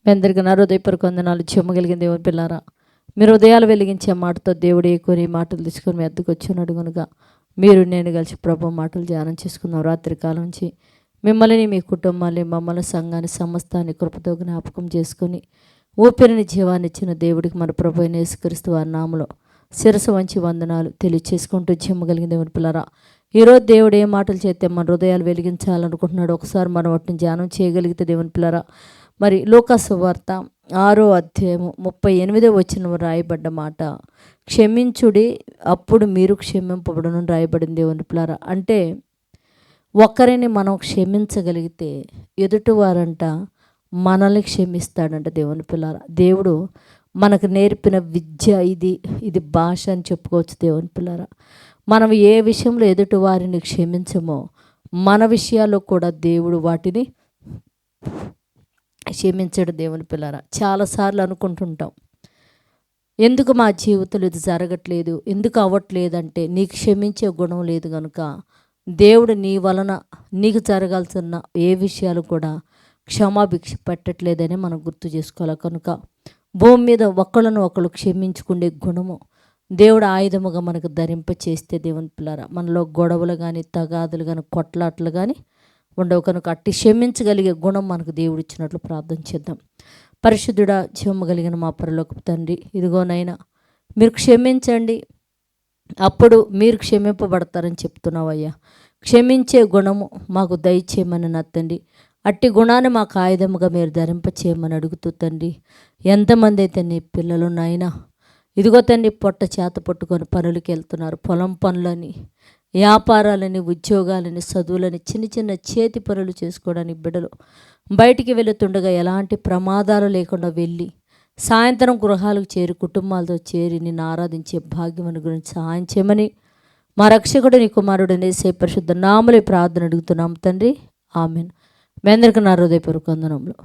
మీ అందరికీ నా హృదయపూర్వక వందనాలు. చెమ్మగలిగిన దేవుని పిల్లారా, మీరు ఉదయాలు వెలిగించే మాటతో దేవుడు కొన్ని మాటలు తీసుకొని మీ అద్దకు వచ్చున్నాడు కనుక మీరు నేను కలిసి ప్రభు మాటలు ధ్యానం చేసుకుందాం. రాత్రి కాలం నుంచి మిమ్మల్ని, మీ కుటుంబాన్ని, మమ్మల్ని, సంఘాన్ని, సమస్తాన్ని కృపతో జ్ఞాపకం చేసుకొని ఊపిరిని జీవాన్ని ఇచ్చిన దేవుడికి మన ప్రభు అయిన యేసుక్రీస్తు వారి నామములో శిరస్సు వంచి వందనాలు తెలియచేసుకుంటూ చెమ్మగలిగిన దేవుని పిల్లారా, ఈరోజు దేవుడు ఏ మాటలు చేస్తే మన హృదయాలు వెలిగించాలనుకుంటున్నాడు ఒకసారి మనం వాటిని ధ్యానం చేయగలిగితే దేవుని పిల్లారా, మరి లూకా సువార్త 6వ అధ్యాయము 38వ వచనం రాయబడ్డ మాట, క్షమించుడి అప్పుడు మీరు క్షమింపబడును రాయబడింది దేవుని పిల్లారా. అంటే ఒకరిని మనం క్షమించగలిగితే ఎదుటివారంట మనల్ని క్షమిస్తాడంట దేవుని పిల్లారా. దేవుడు మనకు నేర్పిన విద్య ఇది భాష అని చెప్పుకోవచ్చు దేవుని పిల్లారా. మనం ఏ విషయంలో ఎదుటి వారిని క్షమించమో మన విషయాల్లో కూడా దేవుడు వాటిని క్షమించడు దేవుని పిల్లారా. చాలాసార్లు అనుకుంటుంటాం, ఎందుకు మా జీవితంలో ఇది జరగట్లేదు, ఎందుకు అవ్వట్లేదంటే నీకు క్షమించే గుణం లేదు కనుక దేవుడు నీ వలన నీకు జరగాల్సిన ఏ విషయాలు కూడా క్షమాభిక్ష పెట్టట్లేదని మనం గుర్తు చేసుకోవాలి. కనుక భూమి మీద ఒకళ్ళను ఒకళ్ళు క్షమించుకునే గుణము దేవుడు ఆయుధముగా మనకు ధరింప చేస్తే దేవుని పిల్లారా, మనలో గొడవలు కానీ, తగాదులు కానీ, కొట్లాటలు కానీ ఉండవు. కనుక అట్టి క్షమించగలిగే గుణం మనకు దేవుడు ఇచ్చినట్లు ప్రార్థన చేద్దాం. పరిశుద్ధుడా, జీవము మా పరలోకపు తండ్రి, ఇదిగోనైనా మీరు క్షమించండి అప్పుడు మీరు క్షమింపబడతారని చెప్తున్నావయ్యా. క్షమించే గుణము మాకు దయచేయమని నా తండ్రి, అట్టి గుణాన్ని మాకు ఆయుధముగా మీరు ధరింప చేయమని అడుగుతూ తండ్రి, ఎంతమంది అయితే నీ పిల్లలు నాయనా ఇదిగో తండ్రి పొట్ట చేత పట్టుకొని పనులకి వెళ్తున్నారు, పొలం పనులని, వ్యాపారాలని, ఉద్యోగాలని, చదువులని, చిన్న చిన్న చేతి పనులు చేసుకోవడానికి బిడ్డలు బయటికి వెళుతుండగా ఎలాంటి ప్రమాదాలు లేకుండా వెళ్ళి సాయంత్రం గృహాలకు చేరి కుటుంబాలతో చేరి నిన్ను ఆరాధించే భాగ్యమని గురించి సహాయం చేయమని మా రక్షకుడు నీ కుమారుడు యేసే పరిశుద్ధ నామములో ప్రార్థన అడుగుతున్నాం తండ్రి, ఆమేన్. మీ అందరికీ నా హృదయపూర్వక వందనములు.